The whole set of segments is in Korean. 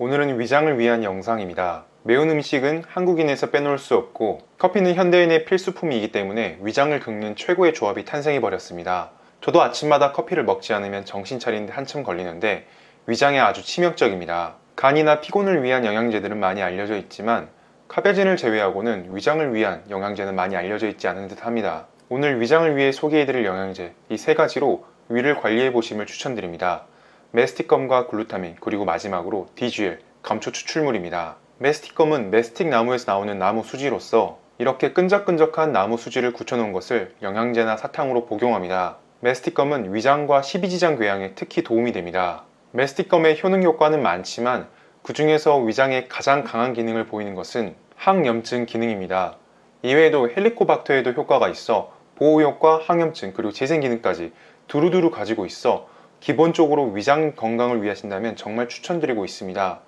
오늘은 위장을 위한 영상입니다. 매운 음식은 한국인에서 빼놓을 수 없고 커피는 현대인의 필수품이기 때문에 위장을 긁는 최고의 조합이 탄생해버렸습니다. 저도 아침마다 커피를 먹지 않으면 정신 차리는데 한참 걸리는데 위장에 아주 치명적입니다. 간이나 피곤을 위한 영양제들은 많이 알려져 있지만 카베진을 제외하고는 위장을 위한 영양제는 많이 알려져 있지 않은 듯 합니다. 오늘 위장을 위해 소개해드릴 영양제 이 세 가지로 위를 관리해 보심을 추천드립니다. 메스티컴과 글루타민, 그리고 마지막으로 DGL, 감초 추출물입니다. 메스티컴은 메스틱 나무에서 나오는 나무 수지로서 이렇게 끈적끈적한 나무 수지를 굳혀놓은 것을 영양제나 사탕으로 복용합니다. 메스티컴은 위장과 십이지장 궤양에 특히 도움이 됩니다. 메스티컴의 효능 효과는 많지만 그 중에서 위장에 가장 강한 기능을 보이는 것은 항염증 기능입니다. 이외에도 헬리코박터에도 효과가 있어 보호효과, 항염증, 그리고 재생 기능까지 두루두루 가지고 있어 기본적으로 위장 건강을 위하신다면 정말 추천드리고 있습니다.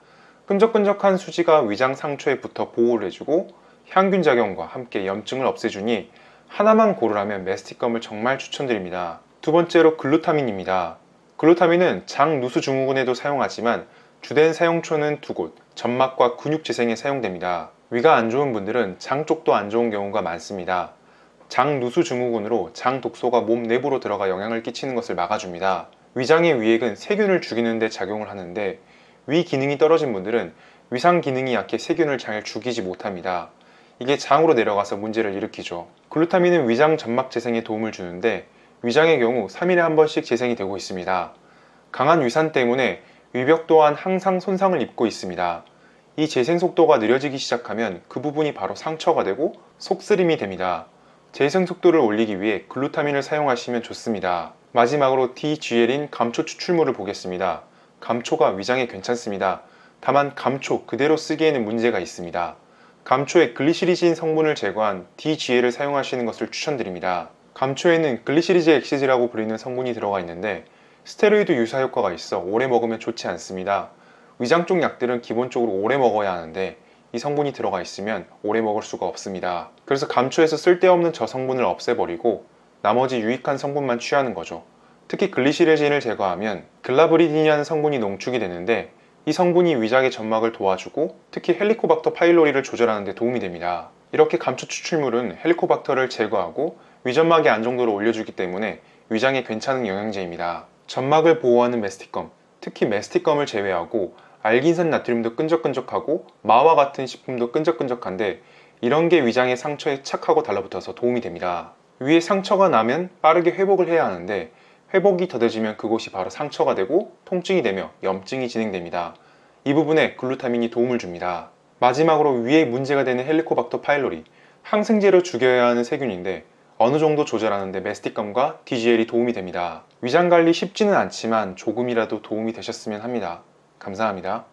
끈적끈적한 수지가 위장 상처에 붙어 보호를 해주고 향균 작용과 함께 염증을 없애주니 하나만 고르라면 메스티컴을 정말 추천드립니다. 두 번째로 글루타민입니다. 글루타민은 장 누수 증후군에도 사용하지만 주된 사용처는 두 곳, 점막과 근육 재생에 사용됩니다. 위가 안 좋은 분들은 장 쪽도 안 좋은 경우가 많습니다. 장 누수 증후군으로 장 독소가 몸 내부로 들어가 영향을 끼치는 것을 막아줍니다. 위장의 위액은 세균을 죽이는 데 작용을 하는데 위 기능이 떨어진 분들은 위상 기능이 약해 세균을 잘 죽이지 못합니다. 이게 장으로 내려가서 문제를 일으키죠. 글루타민은 위장 점막 재생에 도움을 주는데 위장의 경우 3일에 한 번씩 재생이 되고 있습니다. 강한 위산 때문에 위벽 또한 항상 손상을 입고 있습니다. 이 재생 속도가 느려지기 시작하면 그 부분이 바로 상처가 되고 속쓰림이 됩니다. 재생 속도를 올리기 위해 글루타민을 사용하시면 좋습니다. 마지막으로 DGL인 감초 추출물을 보겠습니다. 감초가 위장에 괜찮습니다. 다만 감초 그대로 쓰기에는 문제가 있습니다. 감초의 글리시리진 성분을 제거한 DGL을 사용하시는 것을 추천드립니다. 감초에는 글리시리즈 엑시즈라고 불리는 성분이 들어가 있는데 스테로이드 유사 효과가 있어 오래 먹으면 좋지 않습니다. 위장 쪽 약들은 기본적으로 오래 먹어야 하는데 이 성분이 들어가 있으면 오래 먹을 수가 없습니다. 그래서 감초에서 쓸데없는 저 성분을 없애버리고 나머지 유익한 성분만 취하는 거죠. 특히 글리시레진을 제거하면 글라브리딘이라는 성분이 농축이 되는데 이 성분이 위장의 점막을 도와주고 특히 헬리코박터 파일로리를 조절하는 데 도움이 됩니다. 이렇게 감초 추출물은 헬리코박터를 제거하고 위점막의 안정도를 올려주기 때문에 위장에 괜찮은 영양제입니다. 점막을 보호하는 메스티컴, 특히 메스티컴을 제외하고 알긴산 나트륨도 끈적끈적하고 마와 같은 식품도 끈적끈적한데 이런 게 위장의 상처에 착하고 달라붙어서 도움이 됩니다. 위에 상처가 나면 빠르게 회복을 해야 하는데 회복이 더뎌지면 그곳이 바로 상처가 되고 통증이 되며 염증이 진행됩니다. 이 부분에 글루타민이 도움을 줍니다. 마지막으로 위에 문제가 되는 헬리코박터 파일로리, 항생제로 죽여야 하는 세균인데 어느 정도 조절하는데 메스티컴과 DGL이 도움이 됩니다. 위장 관리 쉽지는 않지만 조금이라도 도움이 되셨으면 합니다. 감사합니다.